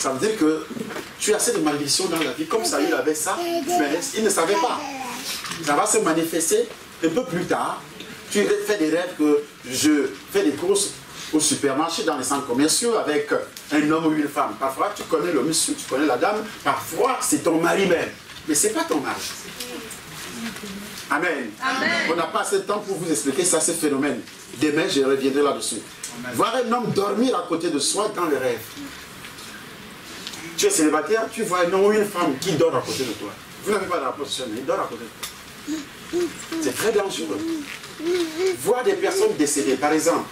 Ça veut dire que tu as cette malédiction dans la vie, comme Saül avait ça, mais il ne savait pas. Ça va se manifester un peu plus tard. Tu fais des rêves que je fais des courses au supermarché, dans les centres commerciaux, avec un homme ou une femme. Parfois, tu connais le monsieur, tu connais la dame. Parfois, c'est ton mari même. Mais ce n'est pas ton mari. Amen. Amen. On n'a pas assez de temps pour vous expliquer ça, ce phénomène. Demain, je reviendrai là-dessus. Voir un homme dormir à côté de soi dans le rêve. Tu es célibataire, tu vois un homme ou une femme qui dort à côté de toi. Vous n'avez pas de rapport social, mais il dort à côté de toi. C'est très dangereux. Voir des personnes décédées, par exemple,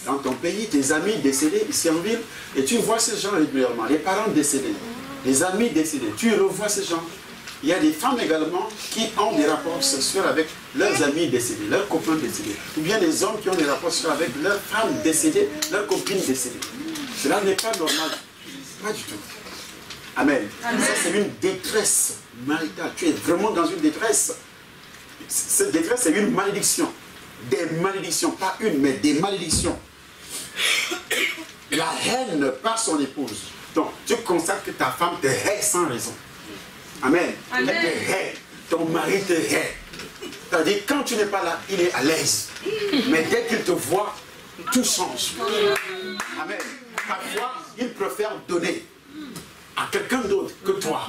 dans ton pays, tes amis décédés ici en ville, et tu vois ces gens régulièrement, les parents décédés, les amis décédés, tu revois ces gens. Il y a des femmes également qui ont des rapports sexuels avec leurs amis décédés, leurs copains décédés, ou bien des hommes qui ont des rapports sexuels avec leurs femmes décédées, leurs copines décédées. Cela n'est pas normal, pas du tout. Amen. Amen. Ça, c'est une détresse maritale. Tu es vraiment dans une détresse. Cette détresse, c'est une malédiction. Des malédictions, pas une, mais des malédictions. La haine par son épouse. Donc, tu constates que ta femme te hait sans raison. Amen. Amen. Elle te hait. Ton mari te hait. C'est-à-dire, quand tu n'es pas là, il est à l'aise. Mais dès qu'il te voit, tout change. Amen. Parfois, il préfère donner à quelqu'un d'autre que toi.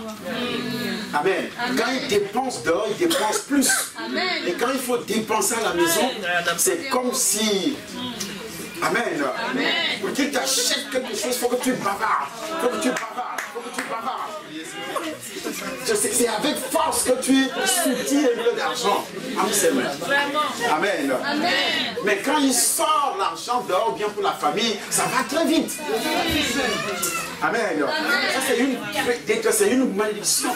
Amen. Quand il dépense dehors, il dépense plus. Amen. Et quand il faut dépenser à la maison, c'est comme si... Amen. Amen. Pour qu'il t'achète quelque chose, il faut que tu bavardes. Il faut que tu bavardes. Il faut que tu bavardes. C'est avec force que tu soutiens un peu d'argent. Amen. Amen. Mais quand il sort l'argent dehors, bien pour la famille, ça va très vite. Amen. Ça, c'est une malédiction.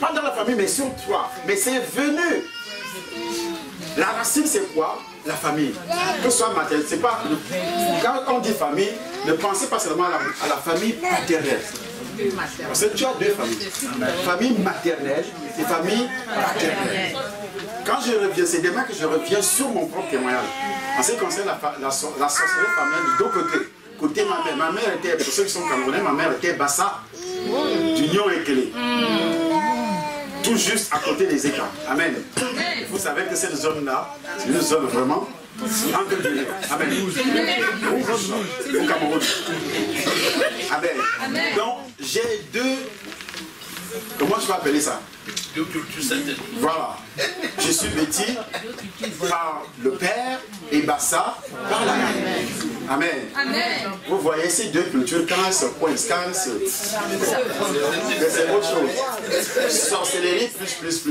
Pas dans la famille, mais sur toi. Mais c'est venu. La racine, c'est quoi? La famille. Que ce soit maternelle, c'est pas... Quand on dit famille, ne pensez pas seulement à la famille paternelle. Parce que tu as deux familles. Famille maternelle et famille paternelle. Quand je reviens, c'est demain que je reviens sur mon propre témoignage. En ce qui concerne la sorcellerie familiale de deux côtés. Côté ma mère était, pour ceux qui sont camerounais, ma mère était Bassa, d'Union et Kélé. Tout juste à côté des écarts. Amen. Vous savez que cette zone-là, c'est une zone vraiment entre guillemets. Amen. Au Cameroun. Amen. Donc, j'ai deux... Comment je peux appeler ça? Deux cultures certaines. Voilà. Je suis Betty par le père et Bassa par la mère. Amen. Amen. Vous voyez ces deux cultures, quand elles se coincent, quand elles se... C'est autre chose. Sorcellerie plus.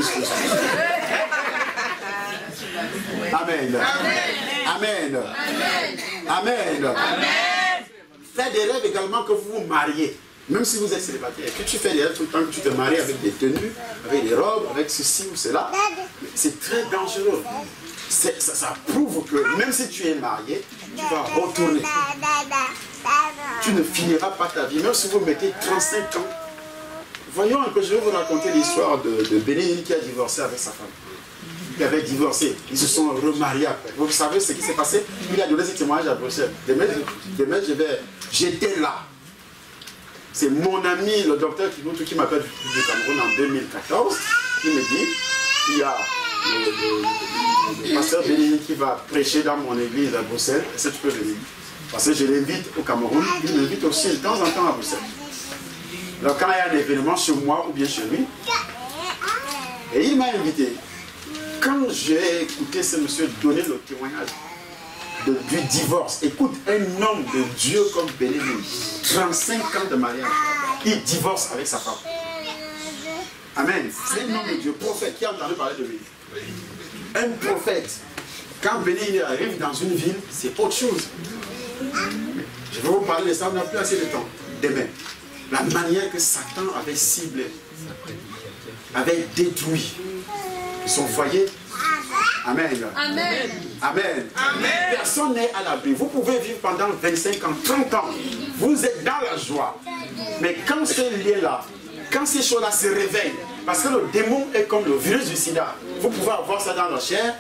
Amen. Amen. Amen. Faites des rêves également que vous vous mariez. Même si vous êtes célibataire, que tu fais des rêves tout le temps, que tu te maries avec des tenues, avec des robes, avec ceci ou cela, c'est très dangereux. Ça prouve que même si tu es marié, tu vas retourner. Tu ne finiras pas ta vie, même si vous mettez 35 ans. Voyons un peu, je vais vous raconter l'histoire de Bénéine qui a divorcé avec sa femme. Qui avait divorcé, ils se sont remariés après. Vous savez ce qui s'est passé? Il a donné ce témoignage à Bruxelles. Demain, j'étais là. C'est mon ami, le docteur qui m'appelle du Cameroun en 2014, qui me dit, il y a le pasteur Bénéine qui va prêcher dans mon église à Bruxelles, est-ce que tu peux venir? Parce que je l'invite au Cameroun, il m'invite aussi de temps en temps à Bruxelles. Alors quand il y a un événement chez moi ou bien chez lui, et il m'a invité. Quand j'ai écouté ce monsieur donner le témoignage du divorce, écoute, un homme de Dieu comme Bénéline, 35 ans de mariage, il divorce avec sa femme. Amen. C'est un homme de Dieu, prophète, qui a entendu parler de lui. Un prophète, quand Bénéline arrive dans une ville, c'est autre chose. Je vais vous parler de ça, on n'a plus assez de temps. Demain, la manière que Satan avait ciblé, avait détruit son foyer. Amen. Amen. Amen. Amen. Personne n'est à l'abri. Vous pouvez vivre pendant 25 ans, 30 ans. Vous êtes dans la joie. Mais quand ce lien-là, quand ces choses-là se réveillent, parce que le démon est comme le virus du sida, vous pouvez avoir ça dans la chair,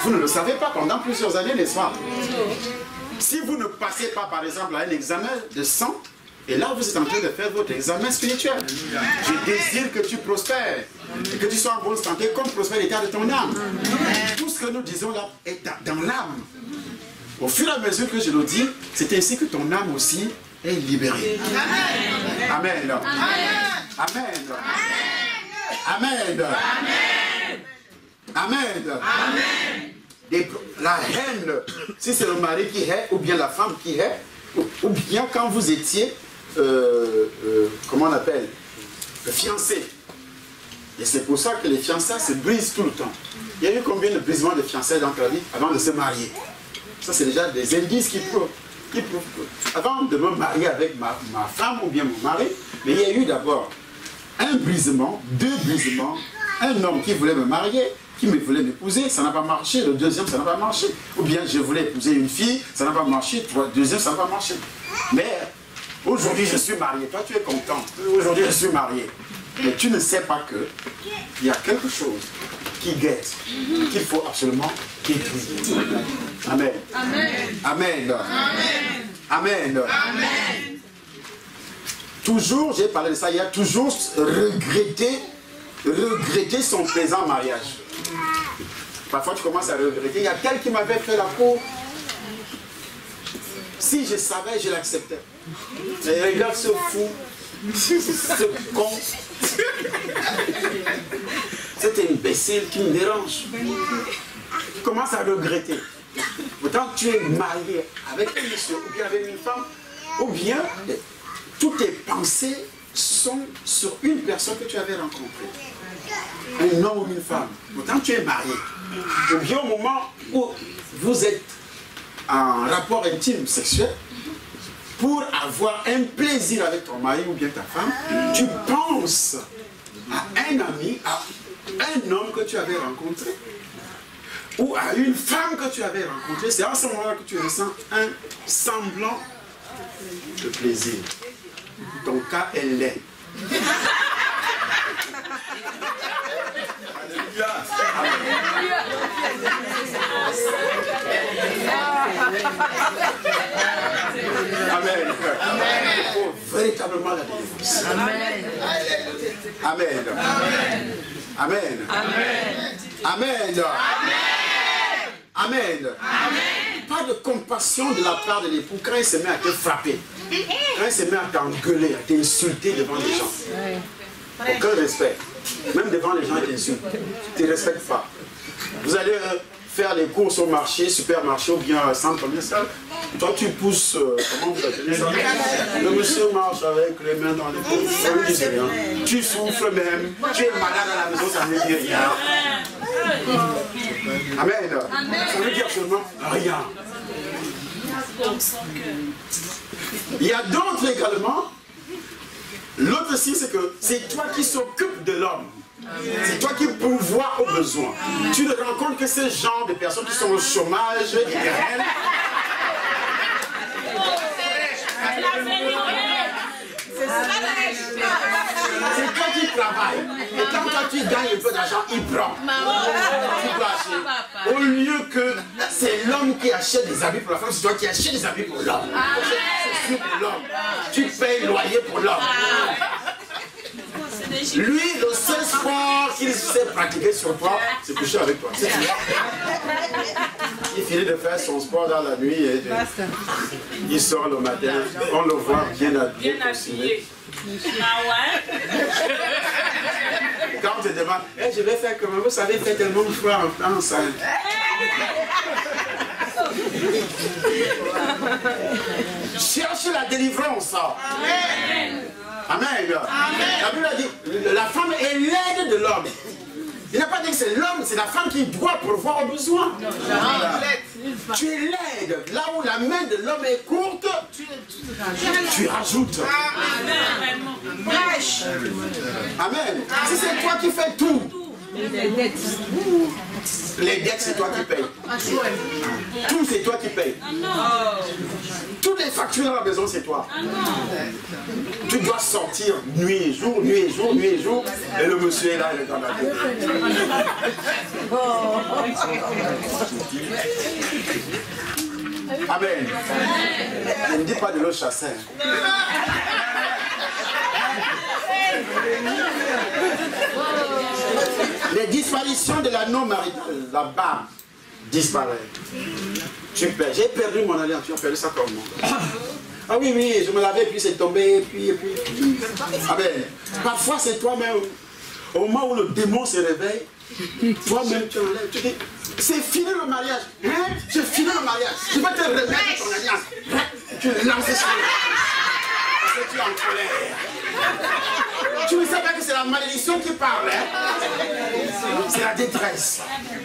vous ne le savez pas pendant plusieurs années, n'est-ce pas? Si vous ne passez pas, par exemple, à un examen de sang, Et là, vous êtes en train de faire votre examen spirituel. Je désire que tu prospères. Et que tu sois en bonne santé comme prospère l'état de ton âme. Tout ce que nous disons là est dans l'âme. Au fur et à mesure que je le dis, c'est ainsi que ton âme aussi est libérée. Amen. Amen. Amen. Amen. Amen. La haine, si c'est le mari qui hait, ou bien la femme qui hait, ou bien quand vous étiez, comment on appelle, fiancé. Et c'est pour ça que les fiançailles se brisent tout le temps. Il y a eu combien de brisements de fiançailles dans ta vie avant de se marier? Ça, c'est déjà des indices qui prouvent que, avant de me marier avec ma femme ou bien mon mari, mais il y a eu d'abord un brisement, 2 brisements, un homme qui voulait me marier, qui me voulait m'épouser, ça n'a pas marché. Le deuxième, ça n'a pas marché. Ou bien je voulais épouser une fille, ça n'a pas marché. Le deuxième, ça n'a pas marché. Mais aujourd'hui, je suis marié. Toi, tu es content. Aujourd'hui, je suis marié. Mais tu ne sais pas qu'il y a quelque chose qui guette, qu'il faut absolument détruire. Amen. Amen. Amen. Amen. Amen. Toujours, j'ai parlé de ça, il y a toujours regretter son présent mariage. Parfois tu commences à regretter. Il y a tel qui m'avait fait la cour. Si je savais, je l'acceptais. Et regarde ce fou, ce con, cet imbécile qui me dérange. Tu commences à regretter. Pourtant tu es marié avec un monsieur ou bien avec une femme, ou bien toutes tes pensées sont sur une personne que tu avais rencontrée. Un homme ou une femme. Pourtant tu es marié. Ou bien au moment où vous êtes en rapport intime sexuel, pour avoir un plaisir avec ton mari ou bien ta femme, tu penses à un ami, à un homme que tu avais rencontré, ou à une femme que tu avais rencontrée. C'est à ce moment-là que tu ressens un semblant de plaisir. Ton cas est laid. Amen. Il faut véritablement la délivrance. Amen. Amen. Amen. Amen. Amen. Pas de compassion de la part de l'époux quand il se met à te frapper, quand il se met à t'engueuler, à t'insulter devant les gens. Aucun respect. Même devant les gens, il t'insulte. Tu ne respectes pas. Vous allez faire les courses au marché, supermarché ou bien centre commercial. Toi, tu pousses, comment vous appelez ça? Le monsieur marche avec les mains dans les poches, ça ne dit rien. Tu souffles même, tu es malade à la maison, ça ne dit rien. Amen. Ça veut dire absolument rien. Il y a d'autres également. L'autre signe, c'est que c'est toi qui s'occupe de l'homme. C'est toi qui pourvois aux besoins. Tu ne rencontres que ce genre de personnes qui sont au chômage éternel. C'est toi qui travailles. Et quand toi tu gagnes un peu d'argent, il prend. Tu peux acheter. Au lieu que c'est l'homme qui achète des habits pour la femme, c'est toi qui achètes des habits pour l'homme. C'est pour l'homme. Tu payes le loyer pour l'homme. Lui, le seul sport qu'il sait pratiquer sur toi, c'est coucher avec toi. Il finit de faire son sport dans la nuit et il sort le matin. On le voit bien habillé. Quand on te demande, hey, je vais faire comment? Vous savez, faire tellement de froid en France. Cherchez la délivrance. Amen. Amen. La Bible a dit, la femme est l'aide de l'homme. Il n'a pas dit que c'est l'homme, c'est la femme qui doit pourvoir aux besoins. Tu es l'aide. Là où la main de l'homme est courte, tu rajoutes. Amen. Si c'est toi qui fais tout. Les dettes, c'est toi qui payes. Tout, c'est toi qui payes. Toutes les factures dans la maison, c'est toi. Tu dois sortir nuit et jour, nuit et jour, nuit et jour. Et le monsieur est là, il est dans la tête. Amen. Ne me dis pas de l'eau chasseur. Les disparitions de l'anneau marital, la barbe disparaît. Tu perds. J'ai perdu mon alliance, tu as perdu ça comme moi. Ah oui, oui, je me lavais, puis c'est tombé, puis. Ah ben, parfois c'est toi-même. Au moment où le démon se réveille, toi-même tu enlèves, tu dis, c'est fini le mariage. Hein? C'est fini le mariage. Je vais te remettre ton alliance. Tu lances sur le parce que tu es en colère. Tu ne sais pas que c'est la malédiction qui parle. Hein? C'est la détresse.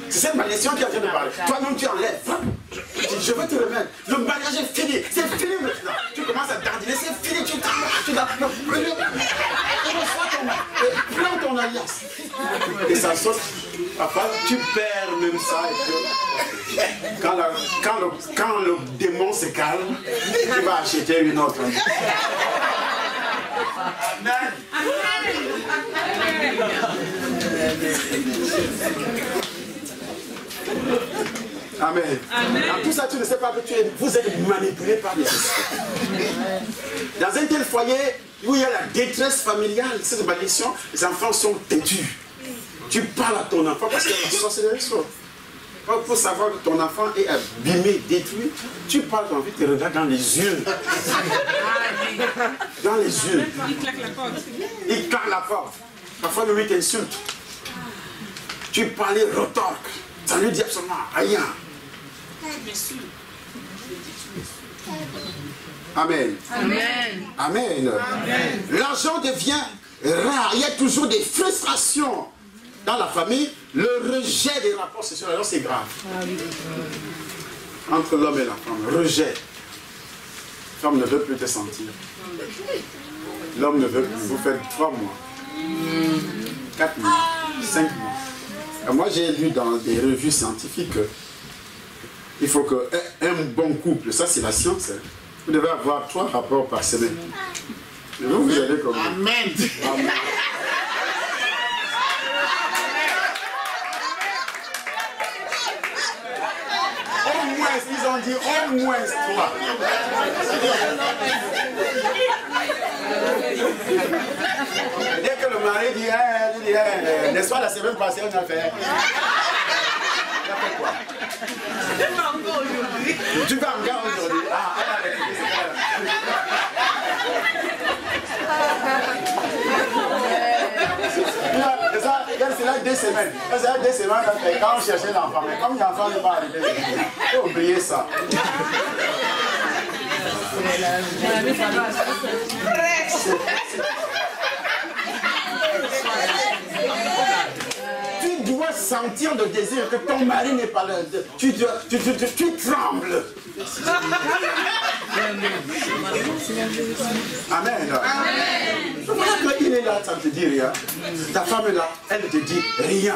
C'est cette malédiction qui est en train de parler. Toi-même tu enlèves. Je vais te remettre. Le mariage est fini. C'est fini maintenant. Tu commences à dandiner. C'est fini. Tu dois prends ton alliance. Et ça saute. Papa, tu perds même ça. Et que quand le démon se calme, tu vas acheter une autre. Amen. Amen. En tout ça, tu ne sais pas que vous êtes manipulé par les esprits. Dans un tel foyer où il y a la détresse familiale, cette malédiction, les enfants sont têtus. Tu parles à ton enfant parce que la sorcellerie sort. Pour savoir que ton enfant est abîmé, détruit, tu parles, ton envie, tu regardes dans les yeux. Dans les yeux. Il claque la porte. Il claque la porte. Parfois, lui t'insulte. Tu parles, il retorque. Ça lui dit absolument rien. Amen. Amen. Amen. Amen. L'argent devient rare. Il y a toujours des frustrations dans la famille. Le rejet des rapports sexuels, alors c'est grave. Entre l'homme et la femme. Rejet. La femme ne veut plus te sentir. L'homme ne veut plus. Vous faites 3 mois. 4 mois. 5 mois. Et moi, j'ai lu dans des revues scientifiques qu'il faut qu'un bon couple, ça c'est la science, hein, vous devez avoir 3 rapports par semaine. Et vous allez comme ça. Amen. Amen. Au moins, ils ont dit au moins 3. Dès que le mari dit, n'est-ce pas la semaine passée, on a fait. On a fait quoi? Tu vas en gare aujourd'hui. Ah, c'est là 2 semaines. C'est là 2 semaines quand on cherchait l'enfant. Mais comme l'enfant n'est pas arrivé, il faut oublier ça. Tu dois sentir le désir que ton mari n'est pas là. Tu trembles. Amen. Amen. Voilà qu'il est là, ça ne te dit rien. Ta femme est là, elle ne te dit rien.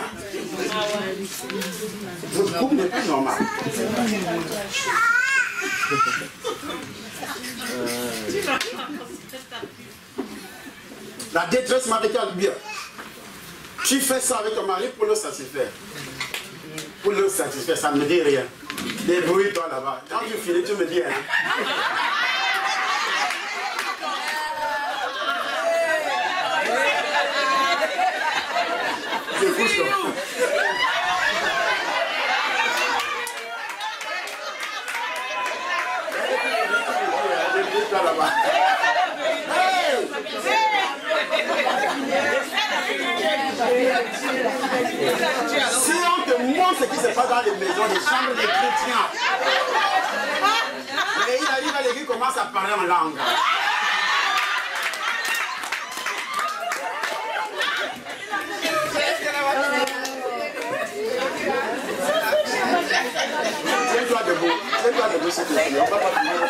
Votre couple n'est pas normal. La détresse maritale, bien. Tu fais ça avec ton mari pour le satisfaire. Pour le satisfaire, ça ne me dit rien. Débrouille-toi là-bas. Quand tu finis, tu me dis rien. C'est fou ça. Débrouille-toi là-bas. Si on te montre ce qui se passe dans les maisons, les chambres des chrétiens, et il arrive à l'église, commence à parler en langue. Tiens-toi debout, s'il te plaît, on va pas finir.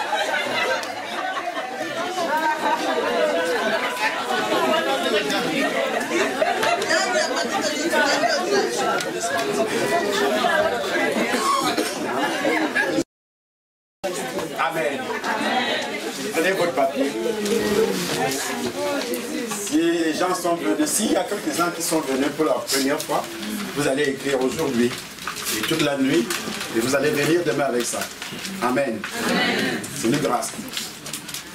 Amen. Prenez votre papier. Si les gens sont venus, s'il y a quelques-uns qui sont venus pour la première fois, vous allez écrire aujourd'hui et toute la nuit et vous allez venir demain avec ça. Amen. C'est une grâce.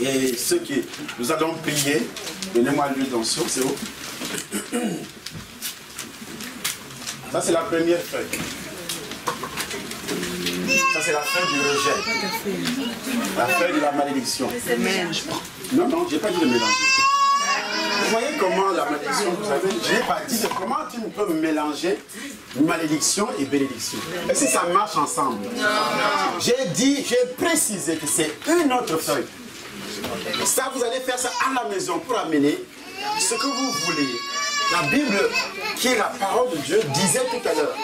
Et ceux qui... Nous allons prier. Donnez-moi l'huile d'onction, c'est où? Ça, c'est la première feuille. Ça, c'est la feuille du rejet. La feuille de la malédiction. Non, non, je n'ai pas dit de mélanger. Vous voyez comment la malédiction, vous savez, je n'ai pas dit de comment tu peux mélanger malédiction et bénédiction. Et si ça marche ensemble? J'ai précisé que c'est une autre feuille. Ça, vous allez faire ça à la maison pour amener ce que vous voulez. La Bible, qui est la parole de Dieu, disait tout à l'heure.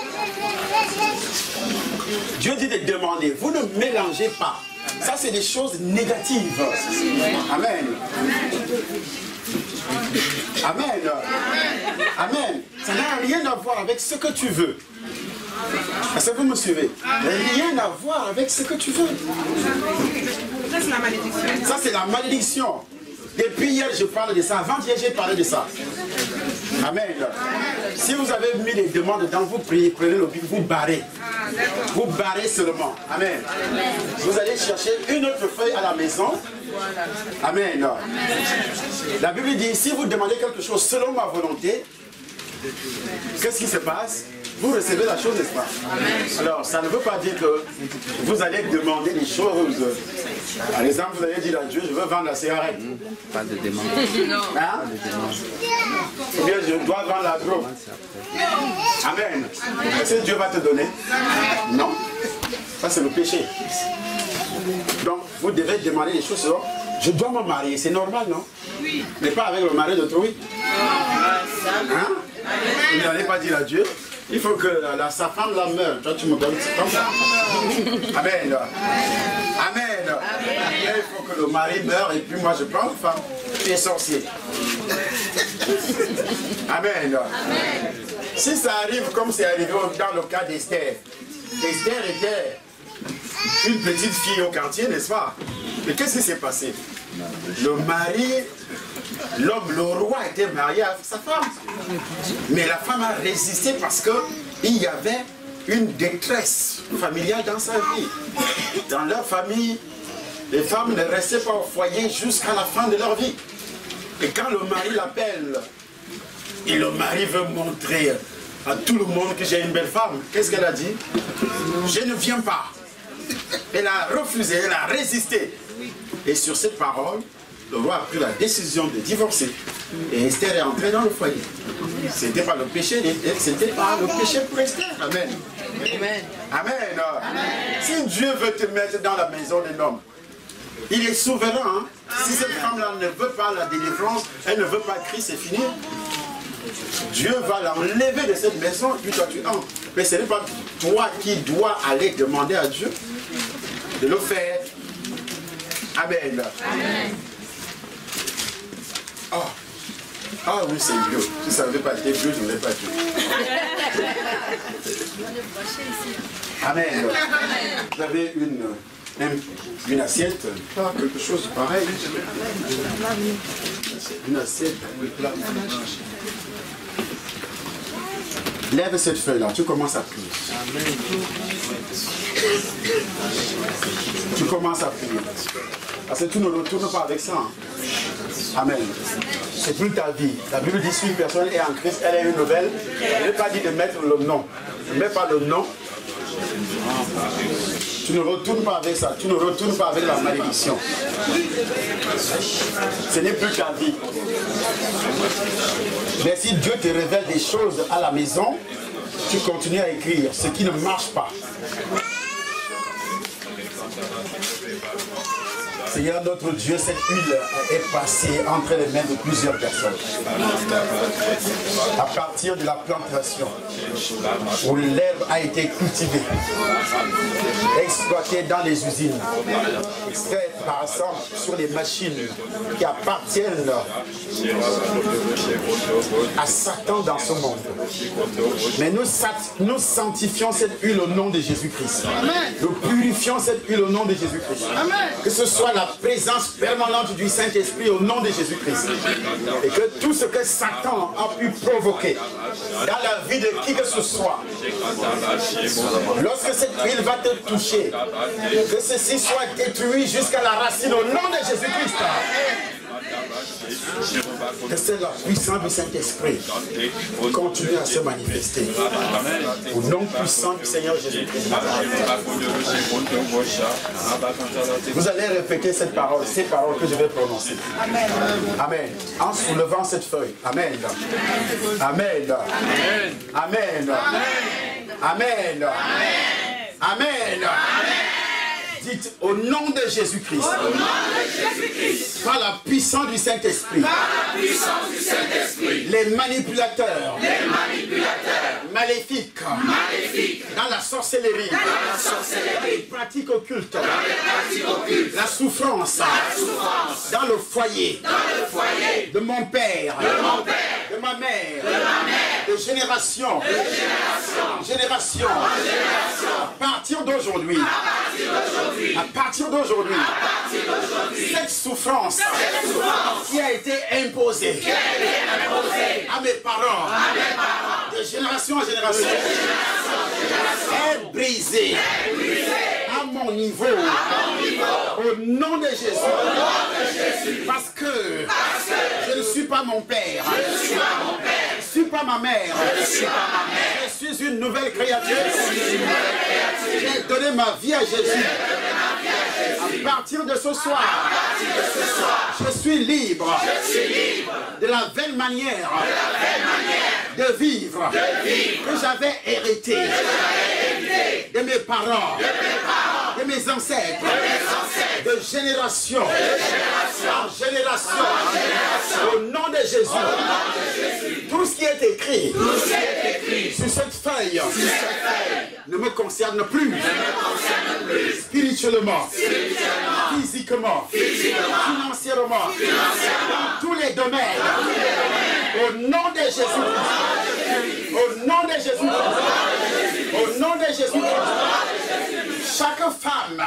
Dieu dit de demander, vous ne mélangez pas. Ça, c'est des choses négatives. Amen. Amen. Amen. Ça n'a rien à voir avec ce que tu veux. Est-ce que vous me suivez? Rien à voir avec ce que tu veux. Ça, c'est la malédiction. Ça, c'est la malédiction. Depuis hier, je parle de ça. Avant-hier, j'ai parlé de ça. Amen. Si vous avez mis les demandes dedans, vous priez, prenez le but, vous barrez. Vous barrez seulement. Amen. Vous allez chercher une autre feuille à la maison. Amen. La Bible dit, si vous demandez quelque chose selon ma volonté, qu'est-ce qui se passe? Vous recevez la chose, n'est-ce pas? Alors, ça ne veut pas dire que vous allez demander des choses. Par exemple, vous allez dire à Dieu, je veux vendre la cigarette. Pas de demande. Hein? Ou bien je dois vendre la drogue. Amen. Est-ce que Dieu va te donner? Non. Ça, c'est le péché. Donc, vous devez demander des choses. Je dois me marier, c'est normal, non? Oui. Mais pas avec le mari d'autrui. Hein? Vous n'allez pas dire à Dieu. Il faut que sa femme la meure. Toi, tu me donnes comme ça. Amen. Amen. Amen. Il faut que le mari meure et puis moi je prends une femme. Tu es sorcier. Amen. Amen. Si ça arrive comme c'est arrivé dans le cas d'Esther. Esther était une petite fille au quartier, n'est-ce pas? Mais qu'est-ce qui s'est passé? Le mari, l'homme, le roi était marié avec sa femme. Mais la femme a résisté parce qu'il y avait une détresse familiale dans sa vie. Dans leur famille, les femmes ne restaient pas au foyer jusqu'à la fin de leur vie. Et quand le mari l'appelle, et le mari veut montrer à tout le monde que j'ai une belle femme, qu'est-ce qu'elle a dit? Je ne viens pas. Elle a refusé, elle a résisté. Et sur cette parole, le roi a pris la décision de divorcer. Et Esther est entrée dans le foyer. Ce n'était pas le péché, c'était pas le péché pour Esther. Amen. Amen. Amen. Amen. Si Dieu veut te mettre dans la maison d'un homme, il est souverain. Hein? Si cette femme-là ne veut pas la délivrance, elle ne veut pas Christ, c'est fini. Dieu va l'enlever de cette maison et puis toi tu entres. Mais ce n'est pas toi qui dois aller demander à Dieu de le faire. Amen. Amen. Oh. Ah oui, c'est bio. Si ça n'avait pas été bio, je n'aurais pas Dieu. Amen. Vous avez une assiette, quelque chose de pareil. Une assiette, un plat. Lève cette feuille-là, tu commences à prier. Tu commences à prier. Parce que tu ne retournes pas avec ça. Hein. Amen. C'est plus ta vie. La Bible dit si une personne est en Christ, elle est une nouvelle. Elle n'est pas dit de mettre le nom. Ne mets pas le nom. Tu ne retournes pas avec ça. Tu ne retournes pas avec la malédiction. Ce n'est plus ta vie. Mais si Dieu te révèle des choses à la maison, tu continues à écrire ce qui ne marche pas. Seigneur notre Dieu, cette huile est passée entre les mains de plusieurs personnes. À partir de la plantation, où l'herbe a été cultivée, exploitée dans les usines, faite par exemple sur les machines qui appartiennent à Satan dans ce monde. Mais nous sanctifions cette huile au nom de Jésus-Christ. Nous purifions cette huile au nom de Jésus-Christ. Que ce soit la présence permanente du Saint-Esprit au nom de Jésus-Christ. Et que tout ce que Satan a pu provoquer dans la vie de qui que ce soit. Lorsque cette huile va te toucher, que ceci soit détruit jusqu'à la racine au nom de Jésus-Christ. Que c'est la puissance du Saint-Esprit continue à se manifester. Au nom puissant du Seigneur Jésus-Christ. Vous allez répéter cette parole, ces paroles que je vais prononcer. Amen. Amen. En soulevant cette feuille. Amen. Amen. Amen. Amen. Amen. Dites au nom de Jésus-Christ. Par la puissance du Saint-Esprit. Les manipulateurs. Maléfiques. Dans la sorcellerie. Les pratiques occultes. La souffrance. Dans le foyer. De mon père. De ma mère. De génération. À partir d'aujourd'hui. À partir d'aujourd'hui, cette souffrance qui a été imposée à mes parents, de génération en génération, est brisée à mon niveau, au nom de Jésus, parce que je ne suis pas mon père, je ne suis pas ma mère, je suis une nouvelle créature. J'ai donné ma vie à Jésus. À partir de ce soir, je suis libre de la vaine manière de vivre que j'avais hérité de mes parents, de mes ancêtres, de génération en génération. Au nom de Jésus, tout ce qui est écrit sur cette feuille ne me concerne plus. Spirituellement, physiquement, financièrement, dans tous les domaines. Au nom de Jésus, au nom de Jésus, au nom de Jésus, chaque femme,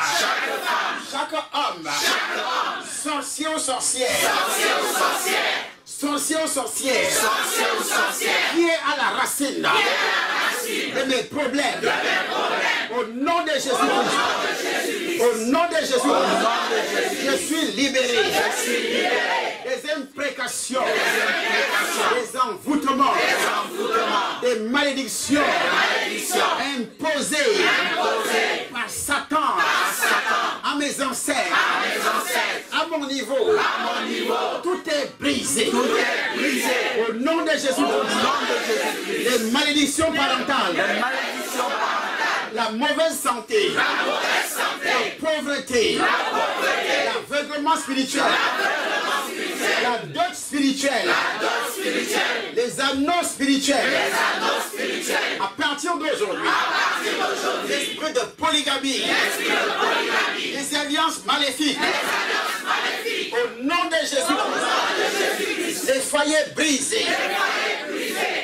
chaque homme, sorcier ou sorcière, qui est à la racine de mes problèmes, au nom de Jésus-Christ, au nom de Jésus-Christ, je suis libéré des imprécations, des envoûtements, des malédictions imposées par Satan à mes ancêtres, à mon niveau. Tout est brisé. Au nom de Jésus-Christ, les malédictions parentales, la mauvaise santé, la pauvreté, l'aveuglement spirituel, la dot spirituelle, les anneaux spirituels. À partir d'aujourd'hui, l'esprit de polygamie, les alliances maléfiques, au nom de Jésus-Christ, les foyers brisés,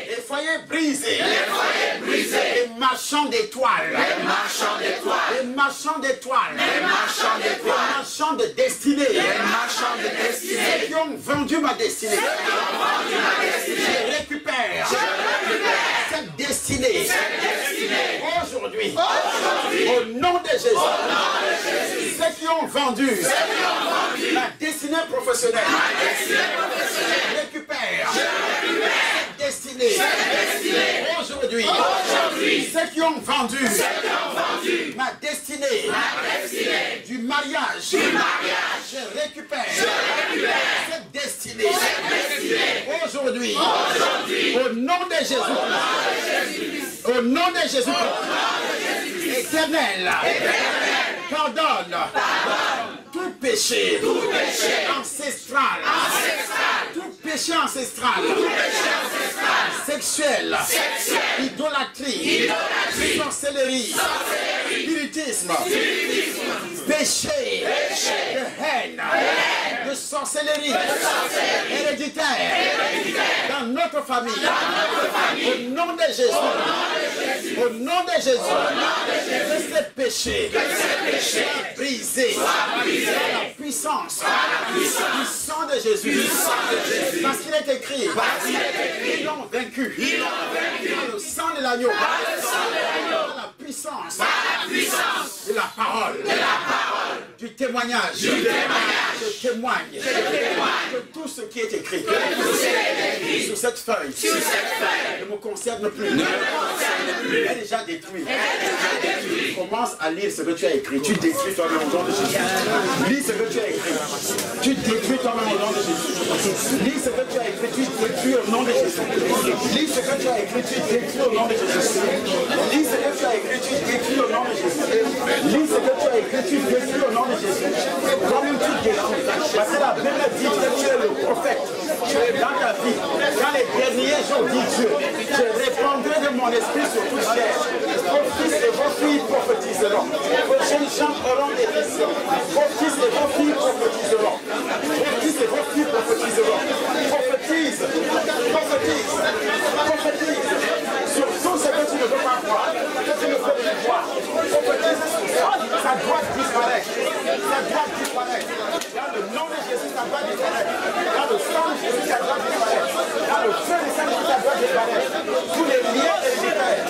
les foyers brisés, les marchands d'étoiles, les marchands de destinée, ceux qui ont vendu ma destinée, je récupère cette destinée aujourd'hui, au nom de Jésus. Ceux qui ont vendu ma destinée professionnelle, je récupère cette destinée aujourd'hui. Ceux qui ont vendu ma destinée du mariage, je récupère cette destinée aujourd'hui. Au nom de Jésus, au nom de Jésus, Éternel, pardonne tout péché ancestral, tout péché ancestral, sexuel, idolâtrie, sorcellerie, spiritisme, péché de haine, de sorcellerie héréditaire dans notre famille. Au nom de Jésus, au nom de Jésus, que ces péchés brisé par la puissance du sang de Jésus. Parce qu'il est écrit, ils l'ont vaincu par le sang de l'agneau, par la puissance de la parole, du témoignage. Je témoigne que tout ce qui est écrit sur cette feuille ne me concerne plus. Elle est déjà détruite. Commence à lire ce que tu as écrit. Tu détruis toi-même au nom de Jésus. Lis ce que tu as écrit. Tu détruis toi-même au nom de Jésus. Lis ce que tu as écrit. Tu détruis au nom de Jésus. Lis ce que tu as écrit. Tu détruis au nom de Jésus. Lis ce que tu as écrit. Tu détruis au nom de Jésus. Lis ce que tu as écrit. Tu détruis au nom de Jésus. Toi-même tu détruis. Parce que la Bible dit que tu es le prophète. Dans ta vie, quand les derniers jours, dit Dieu, je répandrai de mon esprit sur toute chair. Vos fils et vos filles prophétiseront. Vos jeunes gens auront des visions. Vos fils et vos filles prophétiseront. Vos fils et vos filles prophétiseront. Prophétise, prophétise, prophétise sur tout ce que tu ne veux pas voir, que tu ne peux plus voir. Prophétise sur ça. Ça doit disparaître. Ça doit disparaître. Dans le nom de Jésus, ça doit disparaître. Dans le sang de Jésus, ça doit disparaître. Dans le feu de Saint-Jésus, ça doit disparaître. Tous les liens héréditaires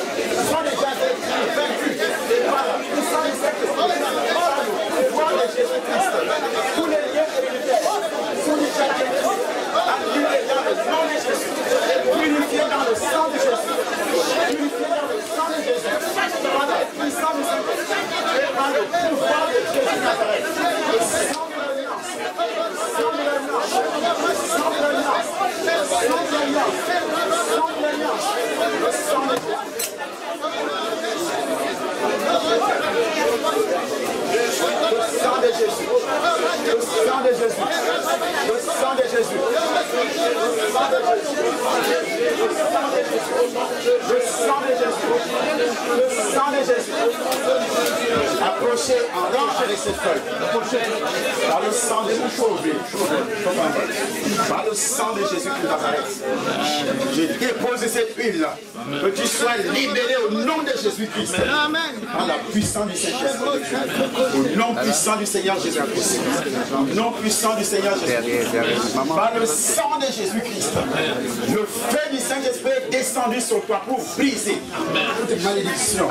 sont déjà vaincus. Et par la puissance du Saint-Esprit, par le pouvoir de Jésus-Christ, tous les liens héréditaires sont déjà détruits. Annulés dans le nom de Jésus. Purifiés dans le sang de Jésus. Purifiés dans le sang de Jésus. Par la puissance du Saint-Esprit. Et par le pouvoir de Jésus Nazareth. Le sang de l'alliance. Sang de l'alliance. Sang de l'alliance. Sang de l'alliance. Sang de l'alliance. Le sang de Jésus. Le sang de Jésus. Le sang de Jésus. Le sang de Jésus. Le sang de Jésus. Le sang de Jésus. Le sang de Jésus. Approchez en rang avec cette feuille. Par le sang de par le sang de Jésus qui Nazareth. Je dépose cette huile-là. Que tu sois libéré au nom de Jésus-Christ. Par la puissance du Saint-Esprit. Au nom puissant du Seigneur Jésus-Christ. Au nom puissant du Seigneur Jésus-Christ. Par le sang de Jésus-Christ. Le feu du Saint-Esprit est descendu sur toi pour briser toute malédiction.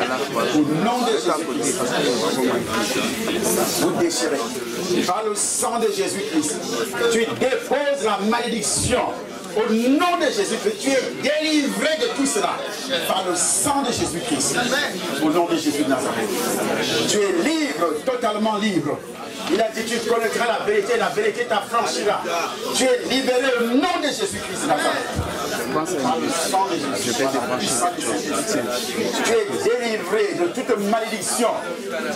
Au nom de Jésus-Christ. Vous déchirez. Par le sang de Jésus-Christ. Tu déposes la malédiction. Au nom de Jésus-Christ, tu es délivré de tout cela par le sang de Jésus-Christ. Au nom de Jésus de Nazareth. Tu es libre, totalement libre. Il a dit, tu connaîtras la vérité t'affranchira. Tu es libéré au nom de Jésus-Christ de Nazareth. Par le sang de Jésus-Christ. Tu es délivré de toute malédiction,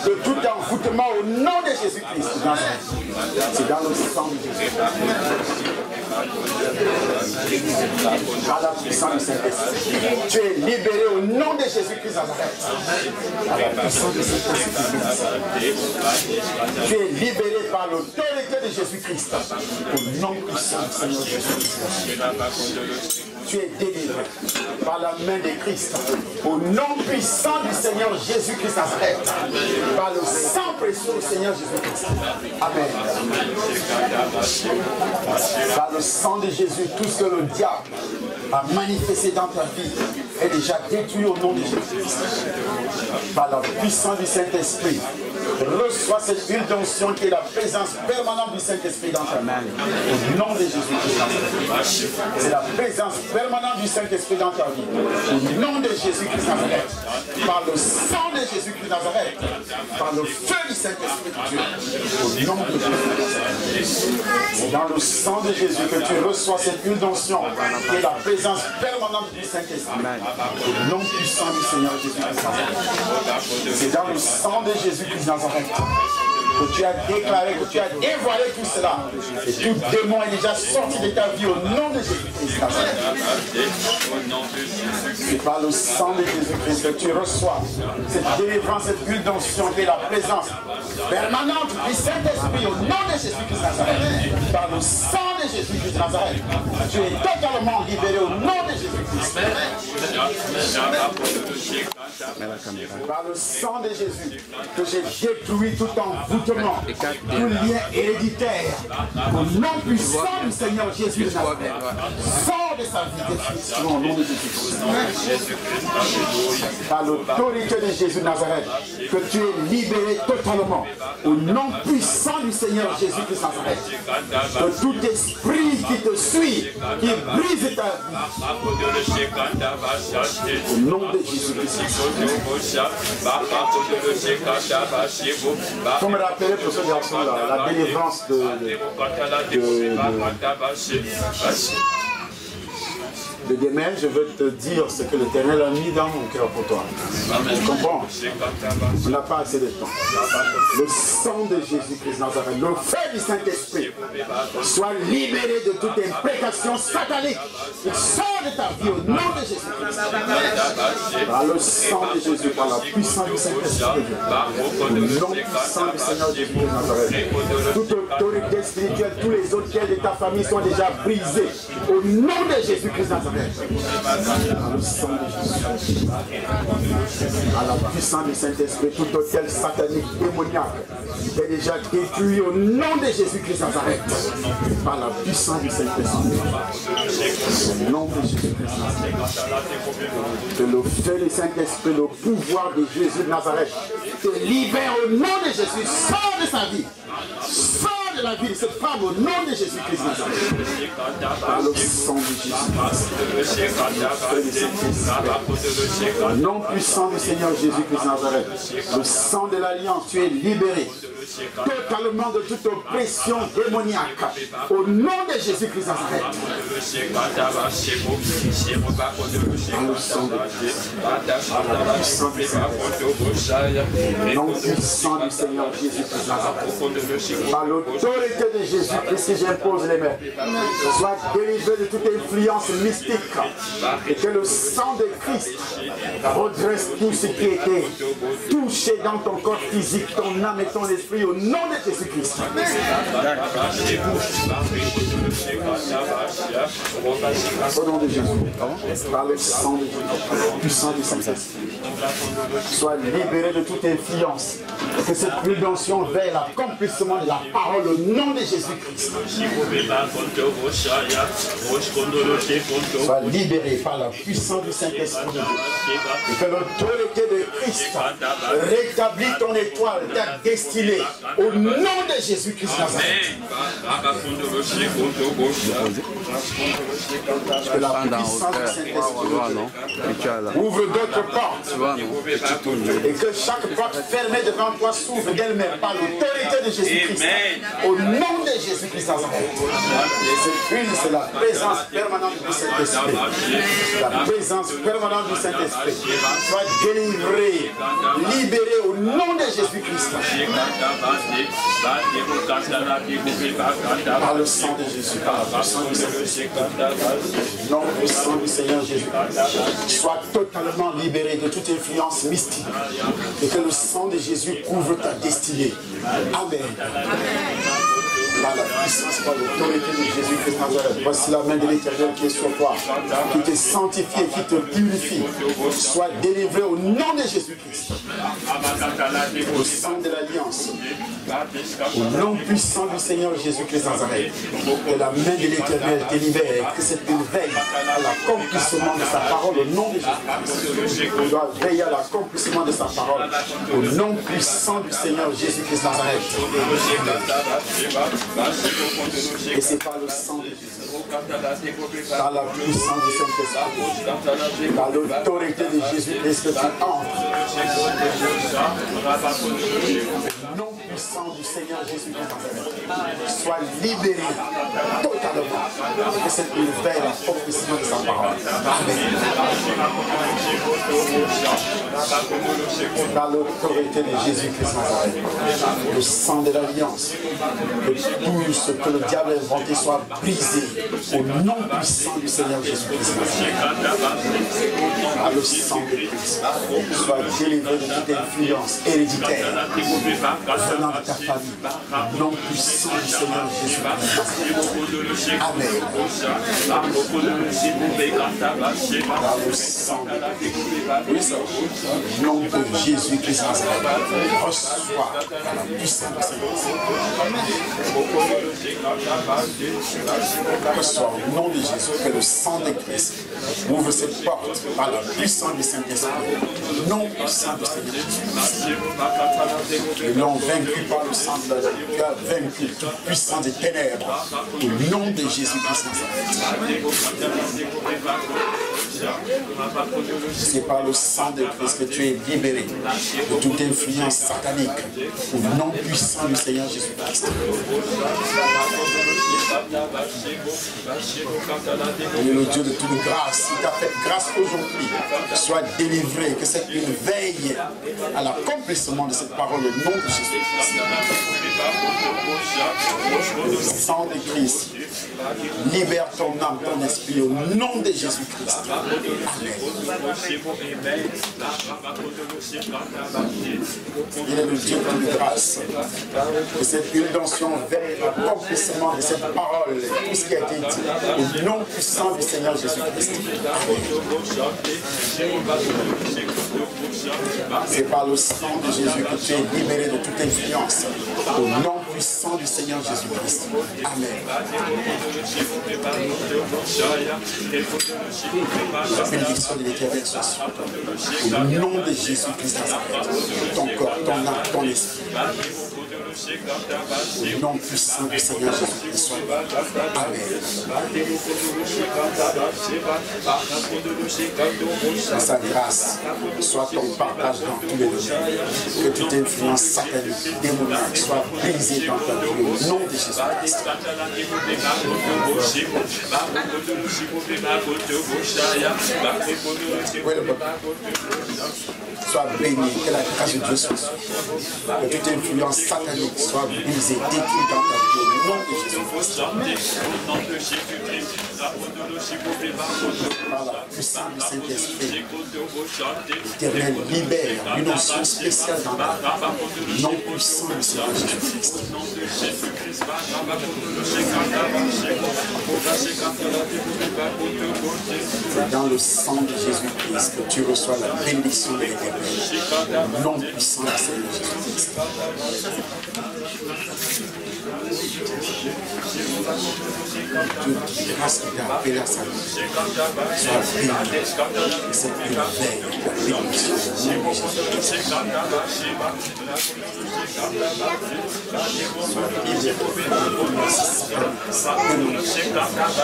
de tout envoûtement au nom de Jésus-Christ de Nazareth. C'est dans le sang de Jésus. Par la puissance du Saint-Esprit. Tu es libéré au nom de Jésus-Christ de Nazareth. Par la puissance du Saint-Esprit. Tu es libéré par l'autorité de Jésus-Christ. Au nom puissant du Seigneur Jésus-Christ. Tu es délivré par la main de Christ. Au nom puissant du Seigneur Jésus-Christ Nazareth. Par le sang précieux du Seigneur Jésus-Christ. Amen. Par le sang de Jésus, tout ce que le diable a manifesté dans ta vie est déjà détruit au nom de Jésus-Christ. Par la puissance du Saint-Esprit, reçois cette huile d'onction qui est la présence permanente du Saint-Esprit dans ta main. Au nom de Jésus-Christ. C'est la présence permanente du Saint-Esprit dans ta vie. Au nom de Jésus-Christ Nazareth. Par le sang de Jésus-Christ Nazareth. Par le feu du Saint-Esprit de Dieu. Au nom de Jésus-Christ. C'est dans le sang de Jésus que tu reçois cette huile d'onction qui est la présence permanente du Saint-Esprit. Au nom puissant du Seigneur Jésus-Christ Nazareth. C'est dans le sang de Jésus-Christ Nazareth que tu as déclaré, que tu as dévoilé tout cela. Et tout démon est déjà sorti de ta vie au nom de Jésus-Christ. C'est par le sang de Jésus-Christ que tu reçois cette délivrance, cette huile d'onction qui est la présence permanente du Saint-Esprit au nom de Jésus-Christ Nazareth. Par le sang de Jésus-Christ Nazareth, tu es totalement libéré au nom de Jésus-Christ. Par le sang de Jésus, que j'ai détruit tout envoûtement, tout lien héréditaire. Au nom puissant du Seigneur Jésus de Nazareth, sors de sa vie définitivement au nom de Jésus. Par l'autorité de Jésus de Nazareth, que tu es libéré totalement. Au nom puissant du Seigneur Jésus de Nazareth, que tout esprit qui te suit, qui brise ta vie, au nom de Jésus-Christ. Il faut me rappeler pour ce garçon-là, la délivrance de demain, je veux te dire ce que l'Éternel a mis dans mon cœur pour toi. Tu comprends? On n'a pas assez de temps. Le sang de Jésus-Christ Nazareth, le feu du Saint-Esprit, soit libéré de toute imprécation satanique. Il sort de ta vie au nom de Jésus-Christ. Par le sang de Jésus, par la puissance du Saint-Esprit, au nom puissant du Seigneur Jésus-Christ Nazareth, toute autorité spirituelle, tous les autres de ta famille sont déjà brisés. Au nom de Jésus-Christ Nazareth. Par le sang de Jésus, à la puissance du Saint-Esprit, tout hôtel satanique, démoniaque, est déjà détruit au nom de Jésus-Christ Nazareth. Par la puissance du Saint-Esprit, au nom de Jésus-Christ Nazareth. Que le feu du Saint-Esprit, le pouvoir de Jésus de Nazareth, te libère au nom de Jésus. Sors de sa vie. Sors de la vie de cette femme au nom de Jésus-Christ Nazareth. Par le sang de Jésus-Christ. Au nom puissant du Seigneur Jésus-Christ Nazareth. Le sang de l'Alliance, tu es libéré totalement de toute oppression démoniaque. Au nom de Jésus-Christ Nazareth. Par le sang de Jésus. Au nom puissant du Seigneur Jésus-Christ Nazareth. Par l'autorité de Jésus-Christ, si j'impose les mains, sois délivré de toute influence mystique et que le sang de Christ redresse tout ce qui était touché dans ton corps physique, ton âme et ton esprit au nom de Jésus-Christ. Au nom de Jésus, par le sang de Jésus, puissant du Saint-Esprit, sois libéré de toute influence et que cette rédemption veille l'accomplissement de la parole au nom de Jésus-Christ. Sois libéré par la puissance du Saint-Esprit et que l'autorité de Christ rétablit ton étoile, ta destinée au nom de Jésus-Christ Nazareth. Que la puissance du Saint-Esprit ouvre d'autres portes et que chaque porte fermée devant toi s'ouvre d'elle-même par l'autorité de Jésus-Christ. Au nom de Jésus-Christ Nazareth. Cette huile, c'est la présence permanente du Saint-Esprit. La présence permanente du Saint-Esprit. Sois délivré, libéré au nom de Jésus-Christ. Par le sang de Jésus, par la puissance du Saint-Esprit. Nom puissant du Seigneur Jésus-Christ. Sois totalement libéré de toute influence mystique. Et que le sang de Jésus couvre ta destinée. Amen. Par la puissance, par l'autorité de Jésus-Christ Nazareth. Voici la main de l'Éternel qui est sur toi, qui te sanctifie et qui te purifie. Sois délivré au nom de Jésus-Christ. Au sang de l'Alliance. Au nom puissant du Seigneur Jésus-Christ Nazareth. Que la main de l'Éternel te libère, que cette veille à l'accomplissement de sa parole au nom de Jésus-Christ. On doit veiller à l'accomplissement de sa parole au nom puissant du Seigneur Jésus-Christ Nazareth. Et c'est par le sang de Jésus, par la puissance du Saint-Esprit, par l'autorité de Jésus-Christ que tu entres. Le nom puissant du Seigneur Jésus-Christ soit libéré totalement. Que cette veille l'accomplissement de sa parole. Amen. Par l'autorité de Jésus-Christ Nazareth, le sang de l'Alliance, que tout ce que le diable a inventé soit brisé Au nom puissant du Seigneur Jésus-Christ. Par le sang de Christ. Sois délivré de toute influence héréditaire venant de ta famille. Au nom puissant du Seigneur Jésus-Christ. Amen. Par le sang de Christ. Au nom de Jésus-Christ. Reçois par la puissance du Seigneur. Reçois au nom de Jésus que le sang de Christ ouvre cette porte par la puissance du Saint-Esprit. Non puissant du Seigneur Jésus-Christ. Ils l'ont vaincu par le sang de la vie. Tu as vaincu toute puissance des ténèbres. Au nom de Jésus-Christ. C'est par le sang de Christ que tu es libéré de toute influence satanique. Au nom puissant du Seigneur Jésus-Christ. Il est le Dieu de toute grâce. Il t'a fait grâce aujourd'hui. Sois délivré. Que cette une veille à l'accomplissement de cette parole au nom de Jésus-Christ. Le sang de Christ libère ton âme, ton esprit au nom de Jésus-Christ. Amen. Il est le Dieu de toute grâce. Et cette illusion veille à l'accomplissement de cette parole, tout ce qui a été dit, au nom puissant du Seigneur Jésus-Christ. C'est par le sang de Jésus que tu es libéré de toute influence. Au nom puissant du Seigneur Jésus-Christ. Amen. La bénédiction de l'Éternel soit sur toi. Au nom de Jésus-Christ, ton corps, ton âme, ton esprit. Au nom puissant du Seigneur Jésus-Christ soit là. Amen. Que sa grâce soit ton partage dans tous les domaines. Que toute influence satanique, démoniaque soit brisée dans ta vie. Au nom de Jésus-Christ. Sois béni, que la grâce de Dieu soit sur toi. Que toute influence satanique soit brisée, détruite dans ta vie. Au nom de Jésus-Christ. Par la puissance du Saint-Esprit, l'Éternel libère une onction spéciale dans ta vie. Non puissant du Seigneur Jésus-Christ. Dans le sang de Jésus-Christ que tu reçois la bénédiction de l'Éternel. Non puissant du Seigneur Jésus-Christ. Dieu, grâce qui t'a appelé à sa vie, sois béni. Et cette veille, la bénédiction de Jésus-Christ.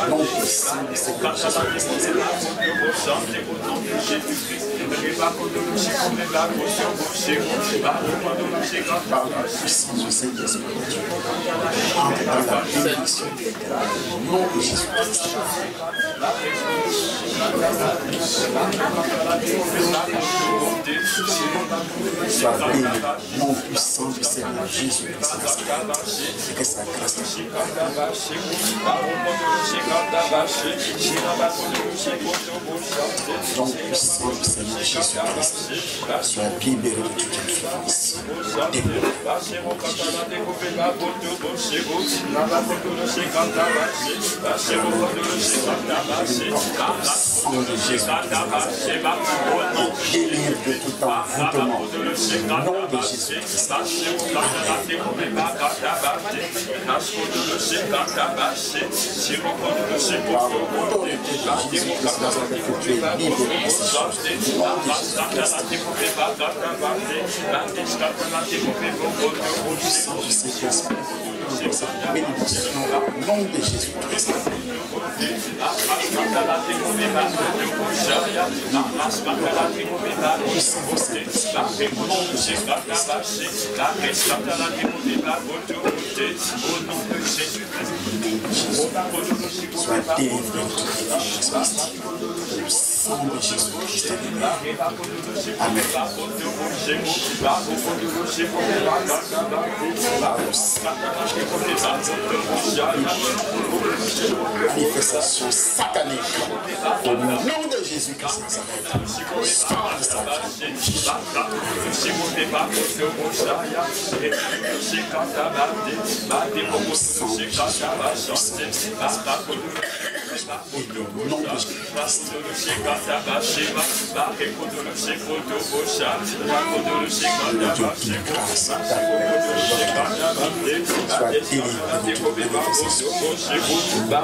Non puissant du Seigneur Jésus-Christ. Par la puissance du Saint-Esprit, entre dans la bénédiction de l'Éternel. Au nom de Jésus-Christ. Sois béni, nom puissant du Seigneur Jésus-Christ. Et que sa grâce te nom puissant du Seigneur Jésus-Christ. Sois libéré de toute influence. Sang de Jésus-Christ, délivre de tout envoûtement. Nom de Jésus-Christ. Par l'autorité de Jésus-Christ, que tu es libre de ces choses. Nom de Jésus-Christ. Puissant du Saint-Esprit. Cette bénédiction au nom de Jésus-Christ. Puissant du Saint-Esprit. Au nom de Jésus-Christ. Sois délivré de toute influence. sang de Jésus-Christ. Amen. Manifestation satanique au nom de Jésus-Christ.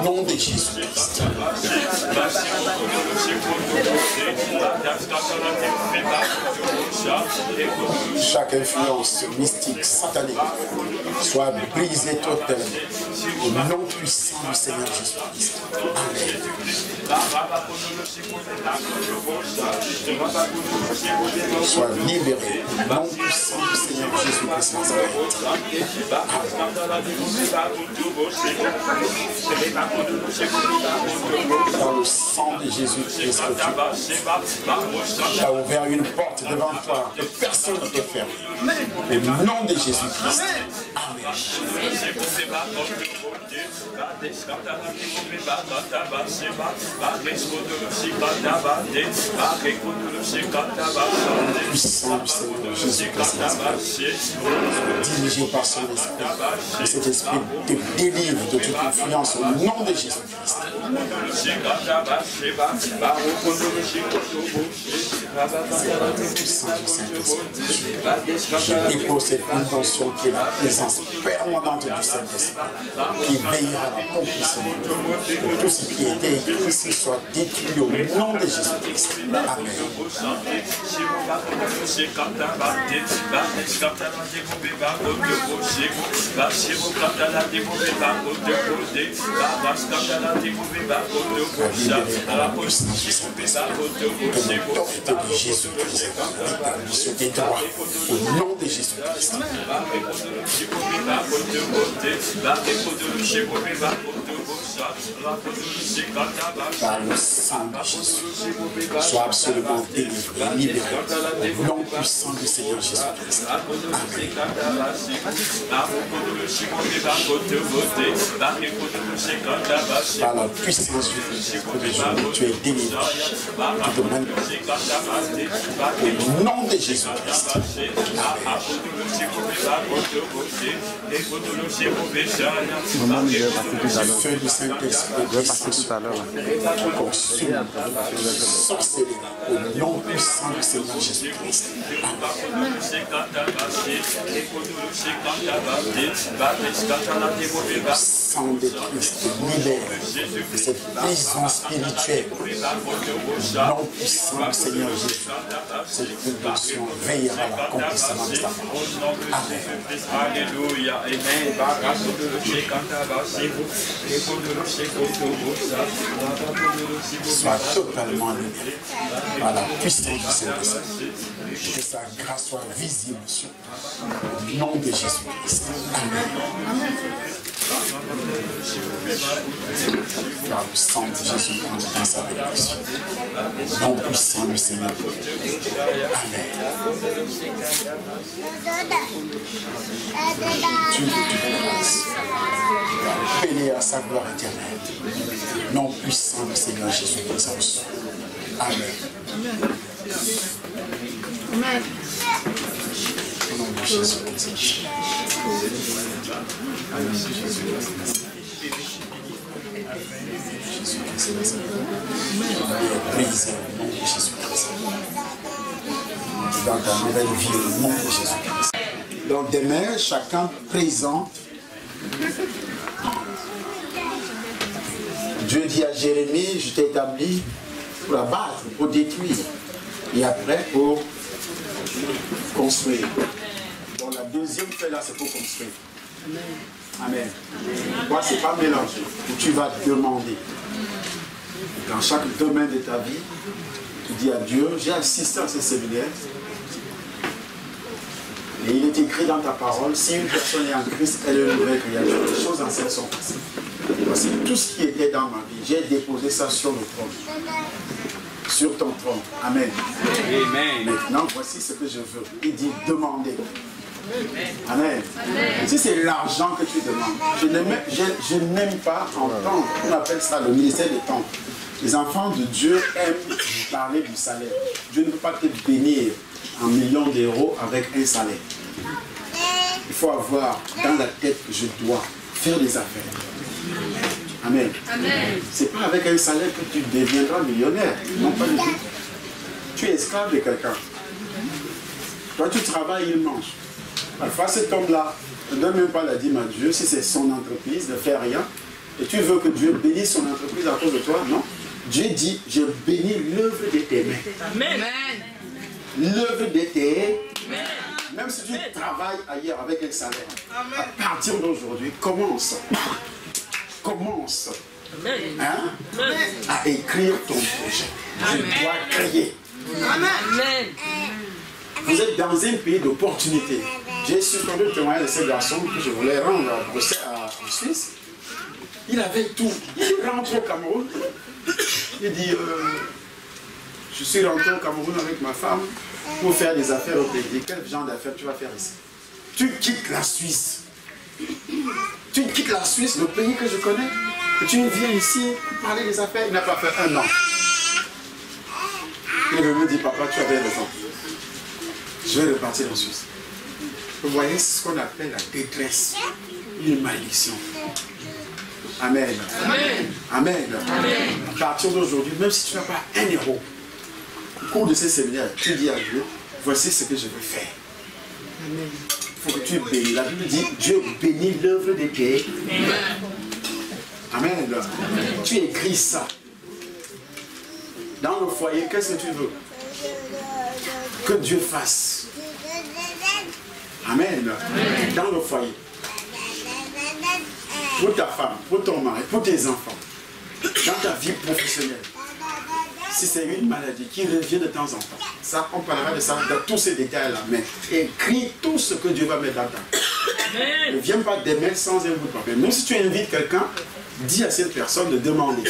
Nom de Jésus-Christ. Chaque influence mystique, satanique, soit brisée totalement au nom puissant du Seigneur Jésus-Christ. Amen. Soit libéré au nom puissant du Seigneur Jésus-Christ. Dans le sang de Jésus-Christ, tu as ouvert une porte devant toi que personne ne peut fermer. Au nom de Jésus-Christ. Amen. Puissant du Seigneur Jésus-Christ, dirigé par son esprit, que cet esprit te délivre de toute influence au nom de Jésus-Christ. Je dépose cette intention qui est la présence permanente du Saint-Esprit, qui veillera à l'accomplissement de tout ce qui était écrit ici soit détruit au nom de Jésus-Christ. Amen. L'autorité de Jésus-Christ sur tes droits au nom de Jésus-Christ. Par le sang de Jésus, sois absolument délivré, libéré au nom puissant du Seigneur Jésus-Christ. Amen. Par la puissance du Christ, tu es délivré. Tu te manifestes au nom de Jésus-Christ. Le feu du Saint-Esprit consume sorcellerie au nom puissant du Seigneur Jésus-Christ. Le sang de Christ libère de cette prison spirituelle. Nom puissant du Seigneur Jésus. Cette convention veillera à l'accomplissement de sa parole. Amen. Alléluia. Amen. Sois totalement libéré par la puissance du Saint-Esprit. Que sa grâce soit visible sur toi. Au nom de Jésus-Christ. Amen. Car le sang de Jésus dans sa bénédiction. Au nom puissant du Seigneur. Amen. Dieu de toute grâce. Appelé à sa gloire éternelle. Nom puissant du Seigneur Jésus-Christ. Amen. Amen. Au nom de Jésus-Christ. Brisé au nom de Jésus-Christ. Dans ta nouvelle vie au nom de Jésus-Christ. Donc demain, chacun présente. Dieu dit à Jérémie, je t'ai établi pour abattre, pour détruire, et après pour construire. Donc la deuxième feuille là, c'est pour construire. Amen. Moi, c'est pas mélangé. Tu vas demander. Dans chaque domaine de ta vie, tu dis à Dieu, j'ai assisté à ce séminaire. Et il est écrit dans ta parole, si une personne est en Christ, elle est une nouvelle créature. Les choses anciennes sont passées. Voici tout ce qui était dans ma vie. J'ai déposé ça sur le trône. sur ton trône. Amen. Amen. Maintenant, voici ce que je veux. Il dit demander. Amen. Si c'est l'argent que tu demandes, je n'aime pas entendre, on appelle ça le ministère des temps. Les enfants de Dieu aiment parler du salaire. Dieu ne peut pas te bénir en millions d'euros avec un salaire. Il faut avoir dans la tête que je dois faire des affaires. Amen. Ce n'est pas avec un salaire que tu deviendras millionnaire. Non, pas du tout. Tu es esclave de quelqu'un. Toi, tu travailles, il mange. Parfois, cet homme-là ne donne même pas la dîme à Dieu. Si c'est son entreprise, ne fait rien. Et tu veux que Dieu bénisse son entreprise à cause de toi? Non. Dieu dit, je bénis l'œuvre de tes mains. Amen. L'œuvre de tes mains. Même si tu travailles ailleurs avec un salaire, à partir d'aujourd'hui, commence. Commence hein, à écrire ton projet. Je dois créer. Amen. Vous êtes dans un pays d'opportunités. J'ai suspendu le témoignage de ce garçon que je voulais rendre à Bruxelles, en Suisse. Il avait tout. Il rentre au Cameroun. Il dit, je suis rentré au Cameroun avec ma femme pour faire des affaires au pays. Quel genre d'affaires tu vas faire ici? Tu quittes la Suisse. Tu quittes la Suisse, le pays que je connais, et tu viens ici pour parler des affaires. Il n'a pas fait un an. Il me dit, papa, tu avais raison. Je vais repartir en Suisse. Vous voyez ce qu'on appelle la détresse, une malédiction. Amen. Amen. Amen. Amen. À partir d'aujourd'hui, même si tu n'as pas un euro, au cours de ces séminaires, tu dis à Dieu, voici ce que je veux faire. Amen. Il faut que tu bénis. La Bible dit, Dieu bénit l'œuvre de tes mains. Amen. Amen. Tu écris ça. Dans le foyer, qu'est-ce que tu veux que Dieu fasse? Amen. Amen. Dans le foyer. Pour ta femme, pour ton mari, pour tes enfants. Dans ta vie professionnelle. Si c'est une maladie qui revient de temps en temps, ça, on parlera de ça dans tous ces détails-là. Mais écris tout ce que Dieu va mettre dans ta vie. Ne viens pas d'émettre sans un bout de papier. Même si tu invites quelqu'un, dis à cette personne de demander.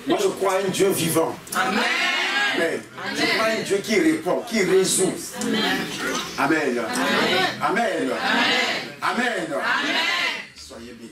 Moi, je crois à un Dieu vivant. Amen. Amen. Je crois à un Dieu qui répond, qui résout. Amen. Amen. Amen. Amen. Amen. Soyez bénis.